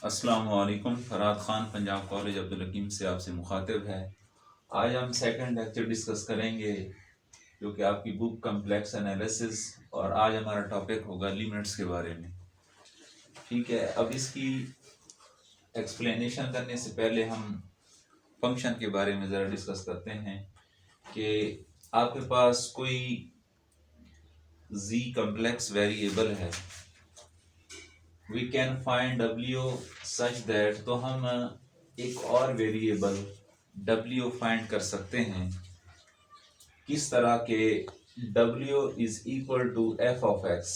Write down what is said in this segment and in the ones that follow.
अस्सलाम वालेकुम। फराद ख़ान पंजाब कॉलेज अब्दुल हकीम से आपसे मुखातिब है। आज हम सेकंड लेक्चर डिस्कस करेंगे जो कि आपकी बुक कम्प्लेक्स एनालिसिस, और आज हमारा टॉपिक होगा लिमिट्स के बारे में। ठीक है, अब इसकी एक्सप्लेनेशन करने से पहले हम फंक्शन के बारे में ज़रा डिस्कस करते हैं कि आपके पास कोई z कम्प्लेक्स वेरिएबल है, we can find w such that, तो हम एक और वेरिएबल w फाइंड कर सकते हैं। किस तरह के w is equal to f of x।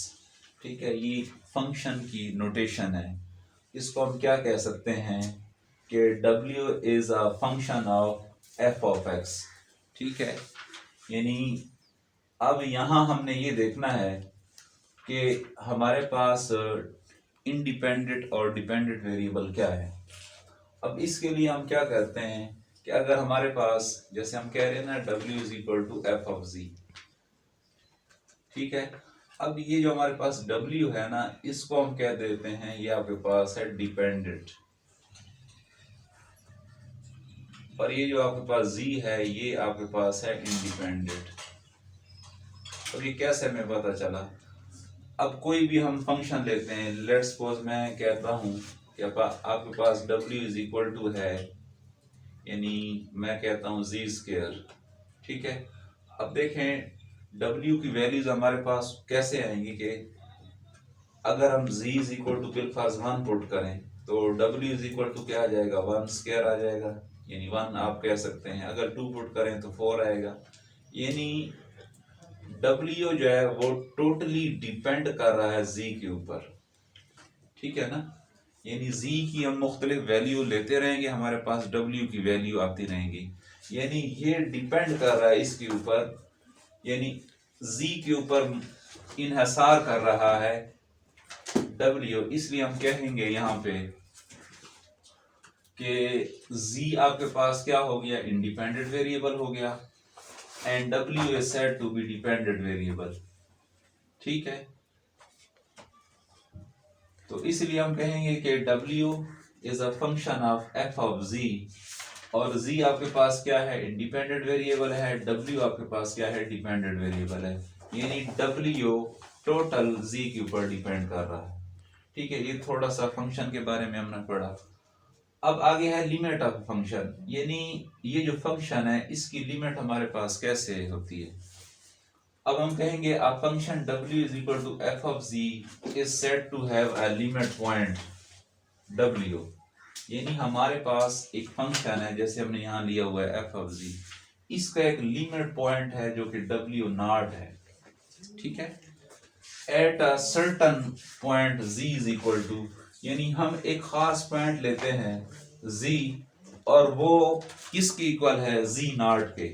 ठीक है, ये फंक्शन की नोटेशन है। इसको हम क्या कह सकते हैं कि w is a function of f of x। ठीक है, यानी अब यहाँ हमने ये देखना है कि हमारे पास इंडिपेंडेंट और डिपेंडेंट वेरिएबल क्या है। अब इसके लिए हम क्या करते हैं कि अगर हमारे पास, जैसे हम कह रहे हैं ना, w is equal to F of z। ठीक है, अब ये जो हमारे पास w है ना, इसको हम कह देते हैं ये आपके पास है डिपेंडेंट, और ये जो आपके पास z है ये आपके पास है इंडिपेंडेंट। अब ये कैसे हमें पता चला? अब कोई भी हम फंक्शन लेते हैं, लेट्स सपोज मैं कहता हूँ कि आपके पास w इज इक्वल टू है, यानी मैं कहता हूँ z स्क्वायर। ठीक है, अब देखें w की वैल्यूज हमारे पास कैसे आएंगी कि अगर हम z इज इक्वल टू बिलफर्ज 1 पुट करें तो w इज इक्वल टू क्या आ जाएगा, 1 स्क्वायर आ जाएगा, यानी 1 आप कह सकते हैं। अगर 2 पुट करें तो 4 आएगा। यानी w जो है वो टोटली डिपेंड कर रहा है z के ऊपर। ठीक है ना, यानी z की हम मुख्तलिफ वैल्यू लेते रहेंगे, हमारे पास w की वैल्यू आती रहेंगी। यानी ये डिपेंड कर रहा है इसके ऊपर, यानी z के ऊपर इन्हसार कर रहा है w। इसलिए हम कहेंगे यहाँ पे कि z आपके पास क्या हो गया, इंडिपेंडेंट वेरिएबल हो गया, and w is said to be dependent variable. ठीक है, तो इसलिए हम कहेंगे कि w is a function of f of z, और z आपके पास क्या है, इंडिपेंडेंट वेरिएबल है, w आपके पास क्या है, डिपेंडेंट वेरिएबल है। यानी w टोटल z के ऊपर डिपेंड कर रहा है। ठीक है, ये थोड़ा सा फंक्शन के बारे में हमने पढ़ा। अब आगे है लिमिट ऑफ फंक्शन, यानी ये जो फंक्शन है इसकी लिमिट हमारे पास कैसे होती है। अब हम कहेंगे a function w is equal to f of z is said to have a limit point w। यानी हमारे पास एक फंक्शन है, जैसे हमने यहाँ लिया हुआ है f of z, इसका एक लिमिट पॉइंट है जो कि w नॉट है। ठीक है, at a certain point z is equal to, यानी हम एक खास पॉइंट लेते हैं z, और वो किसके इक्वल है, z नॉट के।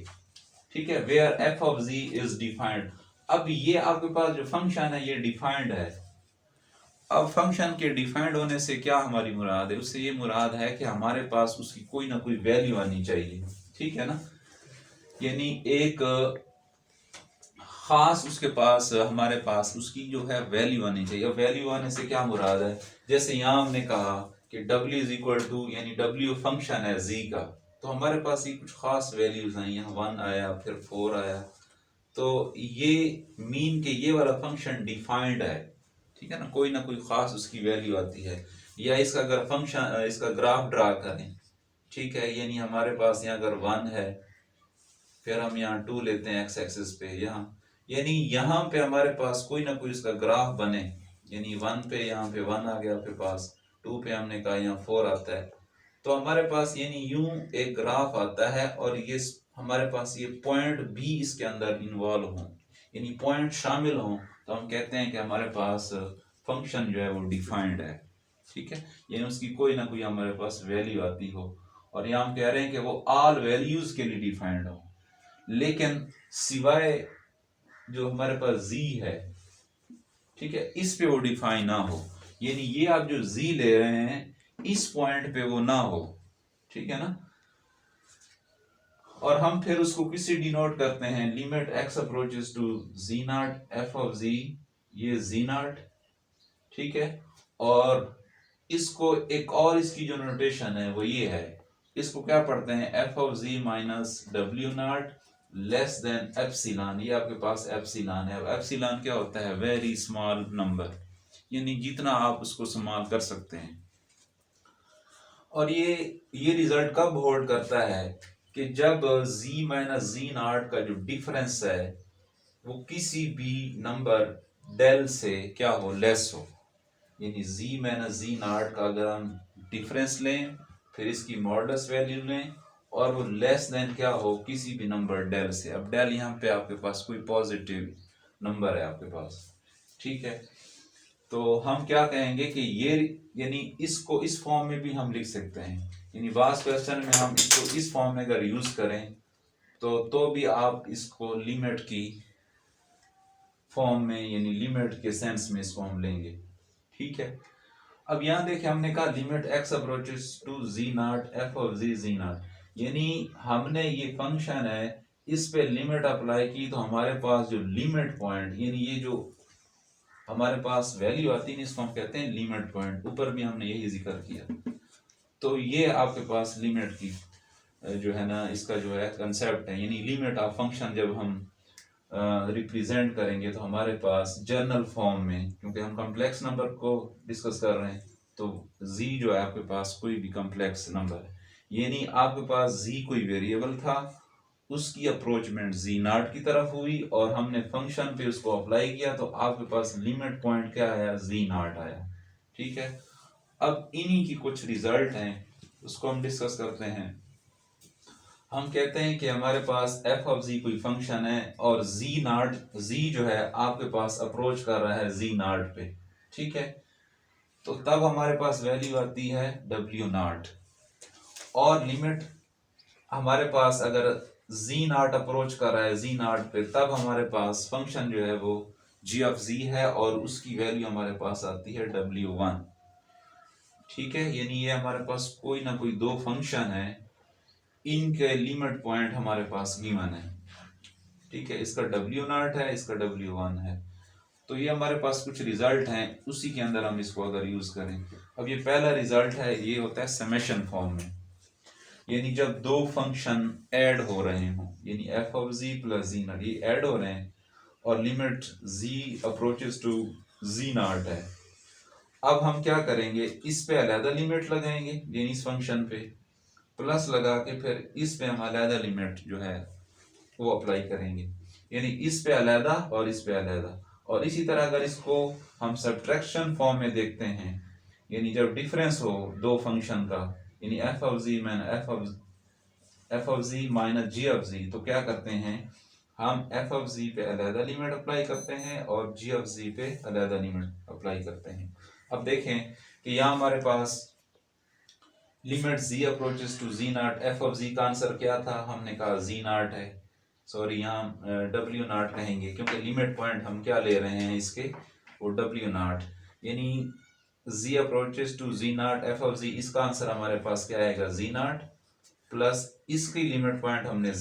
ठीक है, where f of z is defined. अब ये आपके पास जो फंक्शन है ये डिफाइंड है। अब फंक्शन के डिफाइंड होने से क्या हमारी मुराद है, उससे ये मुराद है कि हमारे पास उसकी कोई ना कोई वैल्यू आनी चाहिए। ठीक है ना, यानी एक खास उसके पास, हमारे पास उसकी जो है वैल्यू आनी चाहिए। अब वैल्यू आने से क्या मुराद है, जैसे यहाँ हमने कहा कि w इज इक्वल टू, यानी w फंक्शन है z का, तो हमारे पास ये कुछ खास वैल्यूज आई, यहाँ 1 आया, फिर 4 आया, तो ये मीन के ये वाला फंक्शन डिफाइंड है। ठीक है ना, कोई ना कोई खास उसकी वैल्यू आती है। या इसका अगर फंक्शन, इसका ग्राफ ड्रा करें, ठीक है, यानी हमारे पास यहाँ अगर 1 है, फिर हम यहाँ 2 लेते हैं x एक्सिस पे, यहाँ यानी यहाँ पे हमारे पास कोई ना कोई इसका ग्राफ बने, यानी 1 पे यहाँ पे 1 आ गया आपके पास, 2 पे हमने कहा यहाँ 4 आता है, तो हमारे पास यानी यूं एक ग्राफ आता है, और ये हमारे पास ये पॉइंट भी इसके अंदर इन्वॉल्व हों, यानी पॉइंट शामिल हों, तो हम कहते हैं कि हमारे पास फंक्शन जो है वो डिफाइंड है। ठीक है, यानी उसकी कोई ना कोई हमारे पास वैल्यू आती हो, और यहाँ हम कह रहे हैं कि वो ऑल वैल्यूज के लिए डिफाइंड हो, लेकिन सिवाय जो हमारे पास z है, ठीक है, इस पे वो डिफाइन ना हो, यानी ये आप जो z ले रहे हैं इस पॉइंट पे वो ना हो। ठीक है ना, और हम फिर उसको किससे डिनोट करते हैं, limit x approaches to z not f of z, ये z नॉट। ठीक है, और इसको एक और इसकी जो नोटेशन है वो ये है, इसको क्या पढ़ते हैं, F of G minus W not less than epsilon. ये आपके पास एप्सिलॉन है। अब एप्सिलॉन क्या होता है, वेरी स्मॉल नंबर, यानी जितना आप उसको इस्तेमाल कर सकते हैं। और ये रिजल्ट कब होल्ड करता है कि जब z माइनस जी नॉट का जो डिफरेंस है वो किसी भी नंबर डेल से क्या हो, लेस हो। यानी z माइनस जी नॉट का अगर हम डिफरेंस लें, फिर इसकी मॉडुलस वैल्यू लें, और वो लेस देन क्या हो, किसी भी नंबर डेल से। अब डेल यहाँ पे आपके पास कोई पॉजिटिव नंबर है आपके पास, ठीक है। तो हम क्या कहेंगे कि ये, यानी इसको इस फॉर्म में भी हम लिख सकते हैं, यानी वास्ट क्वेश्चन में हम इसको इस फॉर्म में अगर यूज करें तो भी आप इसको लिमिट की फॉर्म में, यानी लिमिट के सेंस में इसको हम लेंगे, ठीक है। अब यहाँ देखें, हमने कहा limit x approaches to z not F of z not, यानी हमने ये फंक्शन है इस पे लिमिट अप्लाई की, तो हमारे पास जो लिमिट पॉइंट, यानी ये जो हमारे पास वैल्यू आती है इसको हम कहते हैं लिमिट पॉइंट। ऊपर भी हमने यही जिक्र किया। तो ये आपके पास लिमिट की जो है ना, इसका जो है कंसेप्ट है, यानी लिमिट ऑफ फंक्शन जब हम रिप्रेजेंट करेंगे तो हमारे पास जनरल फॉर्म में, क्योंकि हम कॉम्प्लेक्स नंबर को डिस्कस कर रहे हैं, तो z जो है आपके पास कोई भी कॉम्प्लेक्स नंबर है, यानी आपके पास z कोई वेरिएबल था, उसकी अप्रोचमेंट z नॉट की तरफ हुई और हमने फंक्शन पे उसको अप्लाई किया, तो आपके पास लिमिट पॉइंट क्या आया, z नॉट आया, ठीक है। अब इन्हीं की कुछ रिजल्ट हैं, उसको हम डिस्कस करते हैं। हम कहते हैं कि हमारे पास एफ ऑफ जी कोई फंक्शन है और जी नॉट, जी जो है आपके पास अप्रोच कर रहा है जी नॉट पे, ठीक है। तो तब हमारे पास वैल्यू आती है डब्ल्यू नॉट, और लिमिट हमारे पास अगर जी नॉट अप्रोच कर रहा है जी नॉट पे, तब हमारे पास फंक्शन जो है वो जी ऑफ जी है और उसकी वैल्यू हमारे पास आती है W1, ठीक है। यानी ये हमारे पास कोई ना कोई दो फंक्शन है, इनके लिमिट पॉइंट हमारे पास गिवन है, ठीक है। इसका W0 है, इसका W1 है। तो ये हमारे पास कुछ रिजल्ट हैं, उसी के अंदर हम इसको अगर यूज करें। अब ये पहला रिजल्ट है, ये होता है समेशन फॉर्म में, यानी जब दो फंक्शन ऐड हो रहे हों, यानी F of G plus G not ये ऐड हो रहे हैं और limit G approaches to G not है। अब हम क्या करेंगे, इस पे अलग लिमिट लगाएंगे, यानी इस फंक्शन पे प्लस लगा के फिर इस पे हम अलग लिमिट जो है वो अप्लाई करेंगे, यानी इस पे अलहदा और इस पे अलहदा। और इसी तरह अगर इसको हम सब्ट्रैक्शन फॉर्म में देखते हैं, यानी जब डिफरेंस हो दो फंक्शन का, यानी F of G minus F of G minus G of G, तो क्या करते हैं हम एफ ऑफ जी पे अलहदा लिमिट अप्लाई करते हैं और जी ऑफ जी पे अलहदा लिमिट अप्लाई करते हैं। अब देखें कि यहाँ हमारे पास limit z approaches to z not, F of z का आंसर क्या था, हमने कहा z नॉट है, सॉरी यहाँ W नॉट कहेंगे क्योंकि लिमिट पॉइंट हम क्या ले रहे हैं इसके, वो W नॉट, यानी z approaches to z not F of z, इसका आंसर हमारे पास क्या आएगा z नॉट, प्लस इसकी लिमिट पॉइंट हमने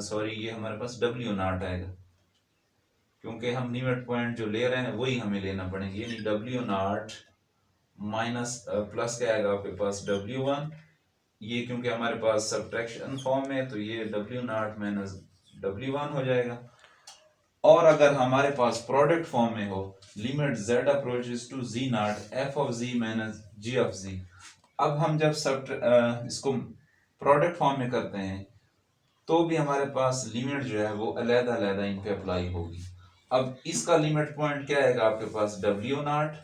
सॉरी ये हमारे पास W नॉट आएगा, क्योंकि हम लिमिट पॉइंट जो ले रहे हैं वही हमें लेना पड़ेंगे, यानी W नॉट माइनस प्लस क्या आएगा आपके पास W1, ये क्योंकि हमारे पास सब्ट्रैक्शन फॉर्म में, तो ये W नॉट माइनस W1 हो जाएगा। और अगर हमारे पास प्रोडक्ट फॉर्म में हो, limit z approaches to z not F of z minus g of z, अब हम जब इसको प्रोडक्ट फॉर्म में करते हैं तो भी हमारे पास लिमिट जो है वो अलग अलग इन पे अप्लाई होगी। अब इसका लिमिट पॉइंट क्या आएगा आपके पास, W नॉट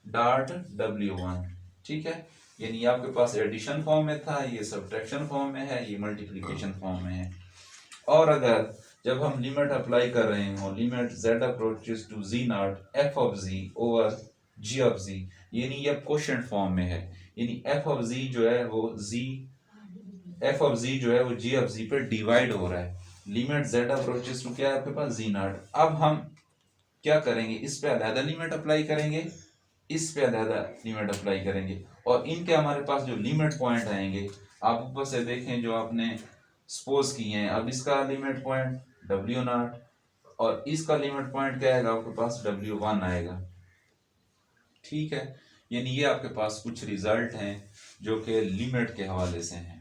डॉट W1, ठीक है। यानी आपके पास एडिशन फॉर्म में था, ये सब्ट्रैक्शन फॉर्म में है, ये मल्टीप्लिकेशन फॉर्म में है। और अगर जब हम लिमिट अप्लाई कर रहे हो, limit z approaches to z not F of z over g of z, यानी ये कोशेंट फॉर्म में है, यानी f ऑफ z जो है वो f ऑफ z जो है वो g ऑफ z पे डिवाइड हो रहा है। लिमिट z अप्रोचेस टू क्या है आपके पास, z नॉट। अब हम क्या करेंगे, इस पे अलग लिमिट अप्लाई करेंगे, इस पे अलग लिमिट अप्लाई करेंगे, और इनके हमारे पास जो लिमिट पॉइंट आएंगे, आप ऊपर से देखें जो आपने सपोज किए हैं। अब इसका लिमिट पॉइंट W नॉट और इसका लिमिट पॉइंट क्या आएगा आपके पास, W1 आएगा, ठीक है। यानी ये आपके पास कुछ रिजल्ट हैं जो कि लिमिट के हवाले से हैं।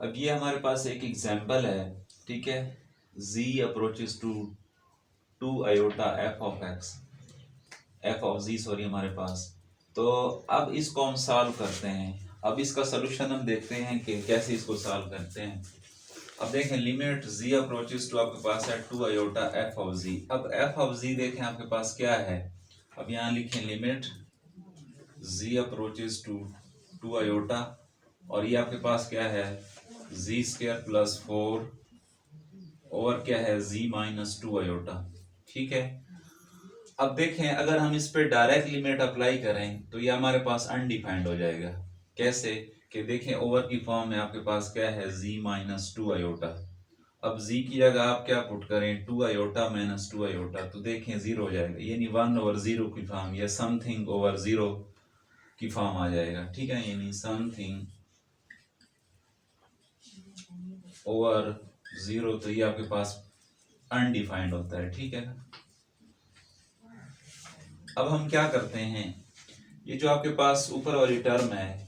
अब ये हमारे पास एक एग्जांपल है, ठीक है, z approaches to 2 iota f of z sorry हमारे पास। तो अब इसको हम सॉल्व करते हैं। अब इसका सलूशन हम देखते हैं कि कैसे इसको सॉल्व करते हैं। अब देखें लिमिट z अप्रोचेस टू आपके पास है 2 आयोटा f ऑफ z। अब f ऑफ z देखें आपके पास क्या है, अब यहाँ लिखें limit z approaches to 2 iota और ये आपके पास क्या है z स्क्वायर प्लस 4 और क्या है z माइनस 2 आयोटा, ठीक है। अब देखें अगर हम इस पे डायरेक्ट लिमिट अप्लाई करें तो ये हमारे पास अनडिफाइंड हो जाएगा। कैसे कि देखें ओवर की फॉर्म में आपके पास क्या है z माइनस 2 आयोटा। अब z की जगह आप क्या पुट करें 2 आयोटा माइनस 2 आयोटा, तो देखें 0 हो जाएगा, यानी 1 ओवर 0 की फॉर्म या समथिंग ओवर 0 की फॉर्म आ जाएगा, ठीक है, यानी समथिंग ओवर 0, तो ये आपके पास अनडिफाइंड होता है, ठीक है। अब हम क्या करते हैं, ये जो आपके पास ऊपर वाली टर्म है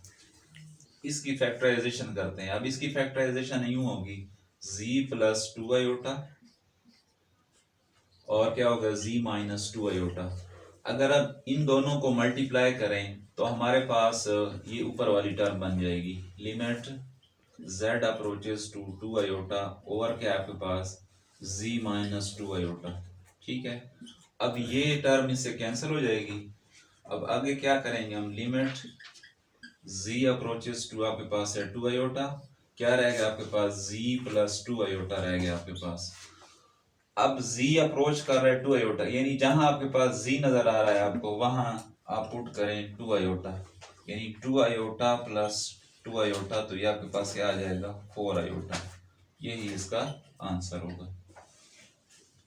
इसकी फैक्टराइजेशन करते हैं। अब इसकी फैक्टराइजेशन यूं होगी z प्लस 2 आयोटा और क्या होगा z माइनस 2 आयोटा। अगर अब इन दोनों को मल्टीप्लाई करें तो हमारे पास ये ऊपर वाली टर्म बन जाएगी limit z approaches to 2 iota over क्या आपके पास z माइनस 2 आयोटा, ठीक है। अब ये टर्म इससे कैंसिल हो जाएगी। अब आगे क्या करेंगे हम, लिमिट z अप्रोचेस टू आपके पास है 2 आयोटा, क्या रहेगा आपके पास z प्लस 2 आयोटा रहेगा आपके पास। अब z अप्रोच कर रहा है 2 आयोटा, यानी जहां आपके पास z नजर आ रहा है आपको वहां आप पुट करें 2 आयोटा, यानी 2 आयोटा प्लस 2 आयोटा, तो ये आपके पास क्या आ जाएगा 4 आयोटा। यही इसका आंसर होगा।